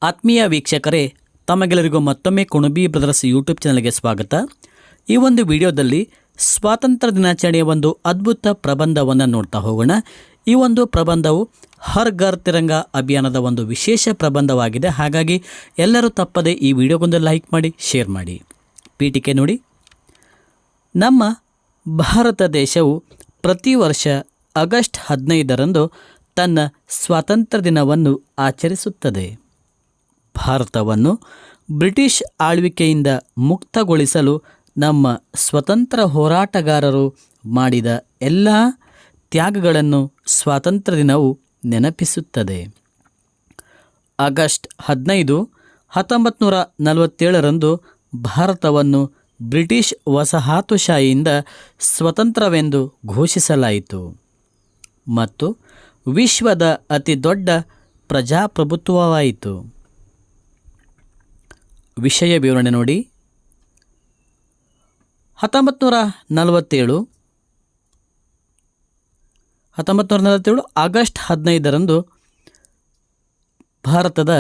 ಆತ್ಮೀಯ ವೀಕ್ಷಕರೇ, ತಮಗೆಲ್ಲರಿಗೂ ಮತ್ತೊಮ್ಮೆ ಕುಣಬಿ ಬ್ರದರ್ಸ್ ಯೂಟ್ಯೂಬ್ ಚಾನಲ್ಗೆ ಸ್ವಾಗತ. ಈ ಒಂದು ವಿಡಿಯೋದಲ್ಲಿ ಸ್ವಾತಂತ್ರ್ಯ ದಿನಾಚರಣೆಯ ಒಂದು ಅದ್ಭುತ ಪ್ರಬಂಧವನ್ನು ನೋಡ್ತಾ ಹೋಗೋಣ. ಈ ಒಂದು ಪ್ರಬಂಧವು ಹರ್ ಘರ್ ತಿರಂಗ ಅಭಿಯಾನದ ಒಂದು ವಿಶೇಷ ಪ್ರಬಂಧವಾಗಿದೆ. ಹಾಗಾಗಿ ಎಲ್ಲರೂ ತಪ್ಪದೆ ಈ ವಿಡಿಯೋಗೊಂದು ಲೈಕ್ ಮಾಡಿ, ಶೇರ್ ಮಾಡಿ. ಪೀಠಿಕೆ ನೋಡಿ. ನಮ್ಮ ಭಾರತ ದೇಶವು ಪ್ರತಿ ವರ್ಷ ಆಗಸ್ಟ್ 15ರಂದು ತನ್ನ ಸ್ವಾತಂತ್ರ್ಯ ದಿನವನ್ನು ಆಚರಿಸುತ್ತದೆ. ಭಾರತವನ್ನು ಬ್ರಿಟಿಷ್ ಆಳ್ವಿಕೆಯಿಂದ ಮುಕ್ತಗೊಳಿಸಲು ನಮ್ಮ ಸ್ವತಂತ್ರ ಹೋರಾಟಗಾರರು ಮಾಡಿದ ಎಲ್ಲ ತ್ಯಾಗಗಳನ್ನು ಸ್ವಾತಂತ್ರ್ಯ ದಿನವು ನೆನಪಿಸುತ್ತದೆ. ಆಗಸ್ಟ್ 15, 1947ರಂದು ಭಾರತವನ್ನು ಬ್ರಿಟಿಷ್ ವಸಾಹತುಶಾಹಿಯಿಂದ ಸ್ವತಂತ್ರವೆಂದು ಘೋಷಿಸಲಾಯಿತು ಮತ್ತು ವಿಶ್ವದ ಅತಿ ದೊಡ್ಡ ಪ್ರಜಾಪ್ರಭುತ್ವವಾಯಿತು. ವಿಷಯ ವಿವರಣೆ ನೋಡಿ. 1947 ಆಗಸ್ಟ್ 15ರಂದು ಭಾರತದ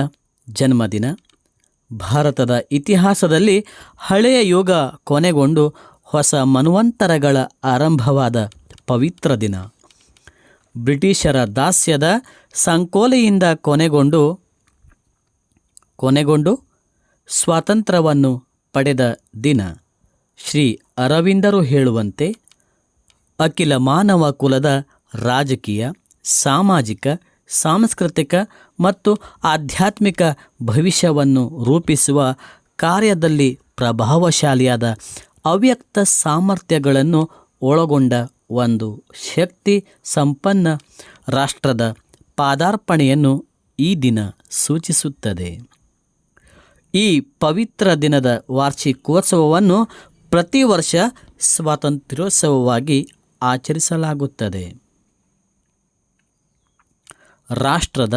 ಜನ್ಮದಿನ. ಭಾರತದ ಇತಿಹಾಸದಲ್ಲಿ ಹಳೆಯ ಯುಗ ಕೊನೆಗೊಂಡು ಹೊಸ ಮನ್ವಂತರಗಳ ಆರಂಭವಾದ ಪವಿತ್ರ ದಿನ. ಬ್ರಿಟಿಷರ ದಾಸ್ಯದ ಸಂಕೋಲೆಯಿಂದ ಕೊನೆಗೊಂಡು ಸ್ವಾತಂತ್ರ್ಯವನ್ನು ಪಡೆದ ದಿನ. ಶ್ರೀ ಅರವಿಂದರು ಹೇಳುವಂತೆ ಅಖಿಲ ಮಾನವ ಕುಲದ ರಾಜಕೀಯ, ಸಾಮಾಜಿಕ, ಸಾಂಸ್ಕೃತಿಕ ಮತ್ತು ಆಧ್ಯಾತ್ಮಿಕ ಭವಿಷ್ಯವನ್ನು ರೂಪಿಸುವ ಕಾರ್ಯದಲ್ಲಿ ಪ್ರಭಾವಶಾಲಿಯಾದ ಅವ್ಯಕ್ತ ಸಾಮರ್ಥ್ಯಗಳನ್ನು ಒಳಗೊಂಡ ಒಂದು ಶಕ್ತಿ ಸಂಪನ್ನ ರಾಷ್ಟ್ರದ ಪಾದಾರ್ಪಣೆಯನ್ನು ಈ ದಿನ ಸೂಚಿಸುತ್ತದೆ. ಈ ಪವಿತ್ರ ದಿನದ ವಾರ್ಷಿಕೋತ್ಸವವನ್ನು ಪ್ರತಿ ವರ್ಷ ಸ್ವಾತಂತ್ರ್ಯೋತ್ಸವವಾಗಿ ಆಚರಿಸಲಾಗುತ್ತದೆ. ರಾಷ್ಟ್ರದ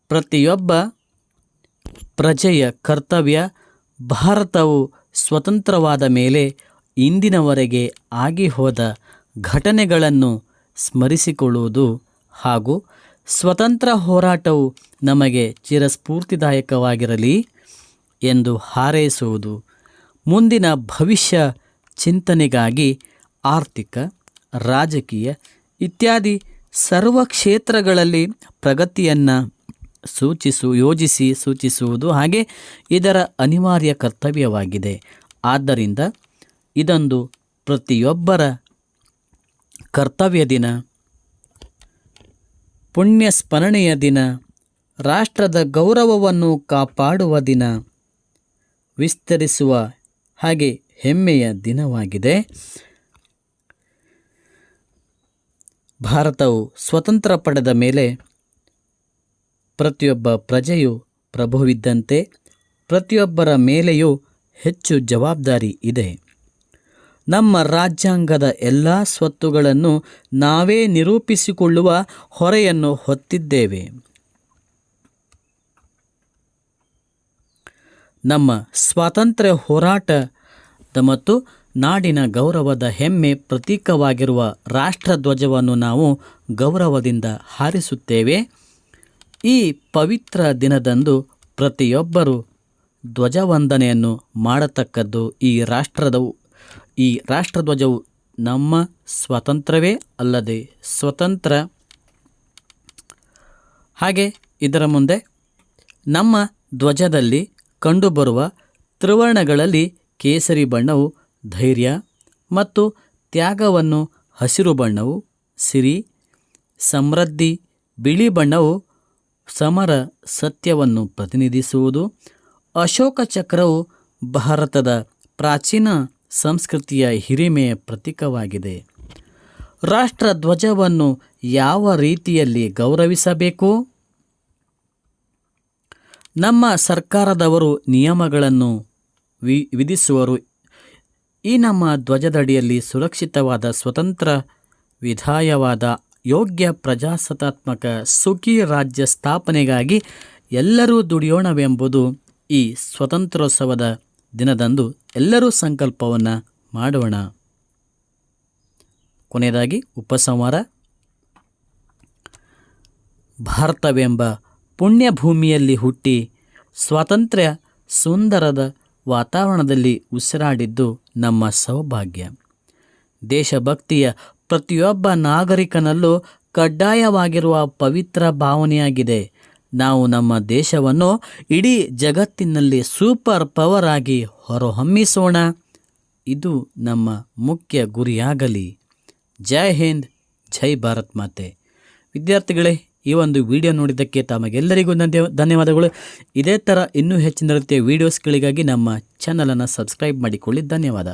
ಪ್ರತಿಯೊಬ್ಬ ಪ್ರಜೆಯ ಕರ್ತವ್ಯ ಭಾರತವು ಸ್ವತಂತ್ರವಾದ ಮೇಲೆ ಇಂದಿನವರೆಗೆ ಆಗಿ ಹೋದ ಘಟನೆಗಳನ್ನು ಸ್ಮರಿಸಿಕೊಳ್ಳುವುದು ಹಾಗೂ ಸ್ವತಂತ್ರ ಹೋರಾಟವು ನಮಗೆ ಚಿರಸ್ಫೂರ್ತಿದಾಯಕವಾಗಿರಲಿ ಎಂದು ಹಾರೈಸುವುದು. ಮುಂದಿನ ಭವಿಷ್ಯ ಚಿಂತನೆಗಾಗಿ ಆರ್ಥಿಕ, ರಾಜಕೀಯ ಇತ್ಯಾದಿ ಸರ್ವ ಕ್ಷೇತ್ರಗಳಲ್ಲಿ ಪ್ರಗತಿಯನ್ನು ಸೂಚಿಸುವುದು ಹಾಗೆ ಇದರ ಅನಿವಾರ್ಯ ಕರ್ತವ್ಯವಾಗಿದೆ. ಆದ್ದರಿಂದ ಇದೊಂದು ಪ್ರತಿಯೊಬ್ಬರ ಕರ್ತವ್ಯ ದಿನ, ಪುಣ್ಯ ಸ್ಮರಣೆಯ ದಿನ, ರಾಷ್ಟ್ರದ ಗೌರವವನ್ನು ಕಾಪಾಡುವ ದಿನ, ವಿಸ್ತರಿಸುವ ಹಾಗೆ ಹೆಮ್ಮೆಯ ದಿನವಾಗಿದೆ. ಭಾರತವು ಸ್ವತಂತ್ರ ಪಡೆದ ಮೇಲೆ ಪ್ರತಿಯೊಬ್ಬ ಪ್ರಜೆಯು ಪ್ರಭುವಿದ್ದಂತೆ ಪ್ರತಿಯೊಬ್ಬರ ಮೇಲೆಯೂ ಹೆಚ್ಚು ಜವಾಬ್ದಾರಿ ಇದೆ. ನಮ್ಮ ರಾಜ್ಯಾಂಗದ ಎಲ್ಲ ಸ್ವತ್ತುಗಳನ್ನು ನಾವೇ ನಿರೂಪಿಸಿಕೊಳ್ಳುವ ಹೊರೆಯನ್ನು ಹೊತ್ತಿದ್ದೇವೆ. ನಮ್ಮ ಸ್ವಾತಂತ್ರ್ಯ ಹೋರಾಟದ ಮತ್ತು ನಾಡಿನ ಗೌರವದ ಹೆಮ್ಮೆ ಪ್ರತೀಕವಾಗಿರುವ ರಾಷ್ಟ್ರಧ್ವಜವನ್ನು ನಾವು ಗೌರವದಿಂದ ಹಾರಿಸುತ್ತೇವೆ. ಈ ಪವಿತ್ರ ದಿನದಂದು ಪ್ರತಿಯೊಬ್ಬರು ಧ್ವಜವಂದನೆಯನ್ನು ಮಾಡತಕ್ಕದ್ದು. ಈ ರಾಷ್ಟ್ರಧ್ವಜವು ನಮ್ಮ ಸ್ವಾತಂತ್ರ್ಯವೇ ಅಲ್ಲದೆ ಸ್ವತಂತ್ರ. ಹಾಗೆ ಇದರ ಮುಂದೆ ನಮ್ಮ ಧ್ವಜದಲ್ಲಿ ಕಂಡುಬರುವ ತ್ರಿವರ್ಣಗಳಲ್ಲಿ ಕೇಸರಿ ಬಣ್ಣವು ಧೈರ್ಯ ಮತ್ತು ತ್ಯಾಗವನ್ನು, ಹಸಿರು ಬಣ್ಣವು ಸಿರಿ, ಸಮೃದ್ಧಿ, ಬಿಳಿ ಬಣ್ಣವು ಸಮರ ಸತ್ಯವನ್ನು ಪ್ರತಿನಿಧಿಸುವುದು, ಅಶೋಕ ಚಕ್ರವು ಭಾರತದ ಪ್ರಾಚೀನ ಸಂಸ್ಕೃತಿಯ ಹಿರಿಮೆಯ ಪ್ರತೀಕವಾಗಿದೆ. ರಾಷ್ಟ್ರಧ್ವಜವನ್ನು ಯಾವ ರೀತಿಯಲ್ಲಿ ಗೌರವಿಸಬೇಕು? ನಮ್ಮ ಸರ್ಕಾರದವರು ನಿಯಮಗಳನ್ನು ವಿಧಿಸುವರು. ಈ ನಮ್ಮ ಧ್ವಜದಡಿಯಲ್ಲಿ ಸುರಕ್ಷಿತವಾದ, ಸ್ವತಂತ್ರ, ವಿಧಾಯವಾದ, ಯೋಗ್ಯ, ಪ್ರಜಾಸತ್ತಾತ್ಮಕ, ಸುಖಿ ರಾಜ್ಯ ಸ್ಥಾಪನೆಗಾಗಿ ಎಲ್ಲರೂ ದುಡಿಯೋಣವೆಂಬುದು ಈ ಸ್ವಾತಂತ್ರ್ಯೋತ್ಸವದ ದಿನದಂದು ಎಲ್ಲರೂ ಸಂಕಲ್ಪವನ್ನು ಮಾಡೋಣ. ಕೊನೆಯದಾಗಿ ಉಪಸಂಹಾರ. ಭಾರತವೆಂಬ ಪುಣ್ಯಭೂಮಿಯಲ್ಲಿ ಹುಟ್ಟಿ ಸ್ವಾತಂತ್ರ್ಯ ಸುಂದರದ ವಾತಾವರಣದಲ್ಲಿ ಉಸಿರಾಡಿದ್ದು ನಮ್ಮ ಸೌಭಾಗ್ಯ. ದೇಶಭಕ್ತಿಯ ಪ್ರತಿಯೊಬ್ಬ ನಾಗರಿಕನಲ್ಲೂ ಕಡ್ಡಾಯವಾಗಿರುವ ಪವಿತ್ರ ಭಾವನೆಯಾಗಿದೆ. ನಾವು ನಮ್ಮ ದೇಶವನ್ನು ಇಡೀ ಜಗತ್ತಿನಲ್ಲಿ ಸೂಪರ್ ಪವರ್ ಆಗಿ ಹೊರಹೊಮ್ಮಿಸೋಣ. ಇದು ನಮ್ಮ ಮುಖ್ಯ ಗುರಿಯಾಗಲಿ. ಜೈ ಹಿಂದ್, ಜೈ ಭಾರತ್ ಮಾತೆ. ವಿದ್ಯಾರ್ಥಿಗಳೇ, ಈ ಒಂದು ವಿಡಿಯೋ ನೋಡಿದ್ದಕ್ಕೆ ತಮಗೆಲ್ಲರಿಗೂ ಧನ್ಯವಾದಗಳು. ಇದೇ ಥರ ಇನ್ನೂ ಹೆಚ್ಚಿನ ರೀತಿಯ ವೀಡಿಯೋಸ್ಗಳಿಗಾಗಿ ನಮ್ಮ ಚಾನಲನ್ನು ಸಬ್ಸ್ಕ್ರೈಬ್ ಮಾಡಿಕೊಳ್ಳಿ. ಧನ್ಯವಾದ.